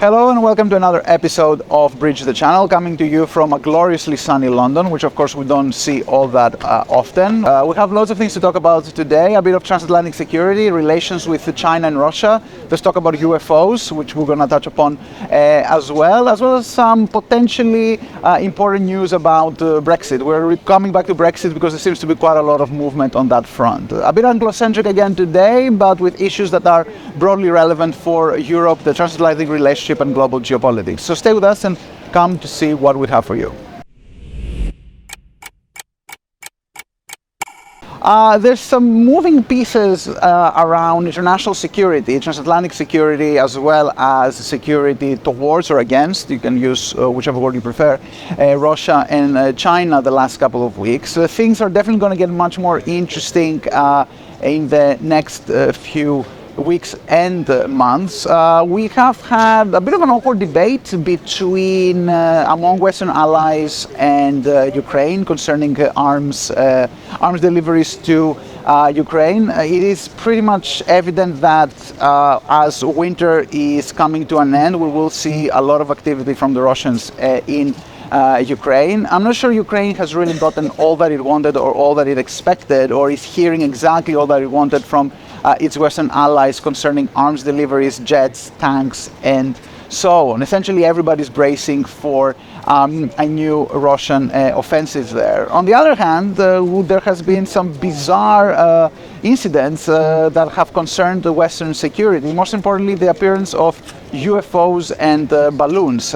Hello and welcome to another episode of Bridge the Channel, coming to you from a gloriously sunny London, which of course we don't see all that often. We have lots of things to talk about today, a bit of transatlantic security, relations with China and Russia. Let's talk about UFOs, which we're going to touch upon as well as some potentially important news about Brexit. We're coming back to Brexit because there seems to be quite a lot of movement on that front. A bit Anglo-centric again today, but with issues that are broadly relevant for Europe, the transatlantic relationship and global geopolitics. So stay with us and come to see what we have for you. There's some moving pieces around international security, transatlantic security, as well as security towards or against, you can use whichever word you prefer, Russia and China the last couple of weeks. Things are definitely going to get much more interesting in the next few weeks and months. We have had a bit of an awkward debate between among Western allies and Ukraine concerning arms deliveries to Ukraine. It is pretty much evident that as winter is coming to an end, we will see a lot of activity from the Russians in Ukraine. I'm not sure Ukraine has really gotten all that it wanted or all that it expected, or is hearing exactly all that it wanted from its Western allies concerning arms deliveries, jets, tanks, and so on. Essentially, everybody's bracing for a new Russian offensive there. On the other hand, there has been some bizarre incidents that have concerned the Western security. Most importantly, the appearance of UFOs and balloons.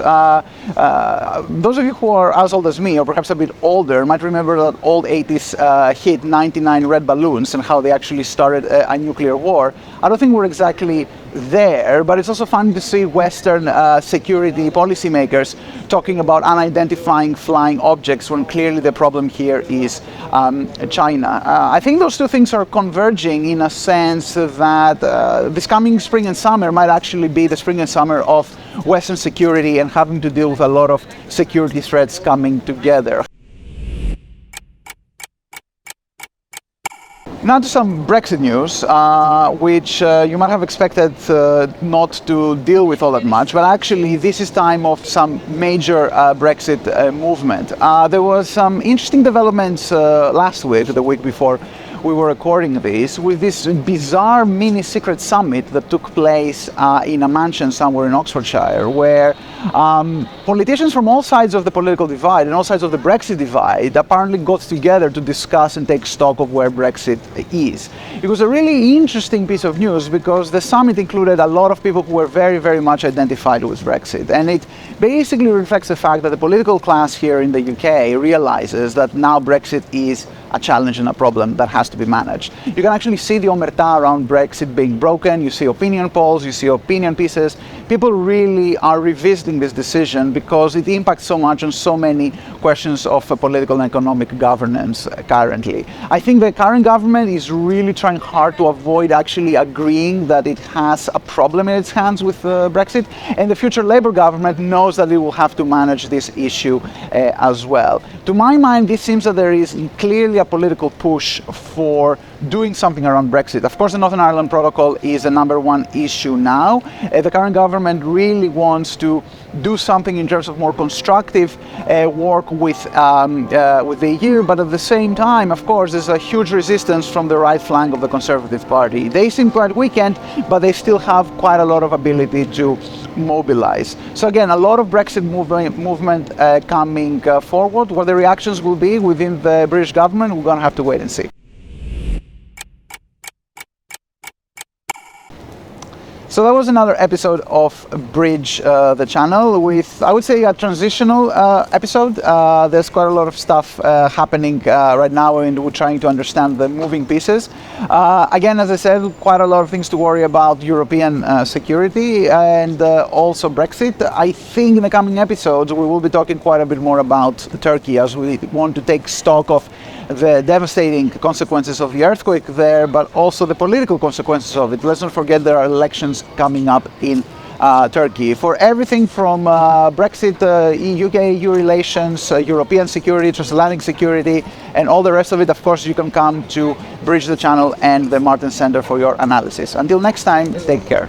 Those of you who are as old as me, or perhaps a bit older, might remember that old 80s hit 99 red balloons and how they actually started a nuclear war. I don't think we're exactly there, but it's also fun to see Western security policymakers talking about unidentifying flying objects when clearly the problem here is China. I think those two things are converging in a sense that this coming spring and summer might actually be the spring and summer of Western security and having to deal with a lot of security threats coming together. Now to some Brexit news, which you might have expected not to deal with all that much, but actually this is time of some major Brexit movement. There was some interesting developments last week, the week before we were recording this, with this bizarre mini secret summit that took place in a mansion somewhere in Oxfordshire, where politicians from all sides of the political divide and all sides of the Brexit divide apparently got together to discuss and take stock of where Brexit is. It was a really interesting piece of news because the summit included a lot of people who were very, very much identified with Brexit, and it basically reflects the fact that the political class here in the UK realizes that now Brexit is a challenge and a problem that has to be managed. You can actually see the omerta around Brexit being broken. You see opinion polls, you see opinion pieces. People really are revisiting this decision because it impacts so much on so many questions of political and economic governance currently. I think the current government is really trying hard to avoid actually agreeing that it has a problem in its hands with Brexit, and the future Labour government knows that it will have to manage this issue as well. To my mind, it seems that there is clearly a political push for doing something around Brexit. Of course, the Northern Ireland Protocol is the number one issue now. The current government really wants to do something in terms of more constructive work with the EU, but at the same time, of course, there's a huge resistance from the right flank of the Conservative Party. They seem quite weakened, but they still have quite a lot of ability to mobilize. So again, a lot of Brexit movement coming forward. What the reactions will be within the British government, we're going to have to wait and see. So that was another episode of Bridge the Channel with, I would say, a transitional episode. There's quite a lot of stuff happening right now, and we're trying to understand the moving pieces. Again, as I said, quite a lot of things to worry about European security and also Brexit. I think in the coming episodes we will be talking quite a bit more about Turkey, as we want to take stock of the devastating consequences of the earthquake there, but also the political consequences of it. Let's not forget there are elections coming up in Turkey. For everything from Brexit, UK-EU relations, European security, transatlantic security, and all the rest of it, of course, you can come to Bridge the Channel and the Martin Center for your analysis. Until next time, take care.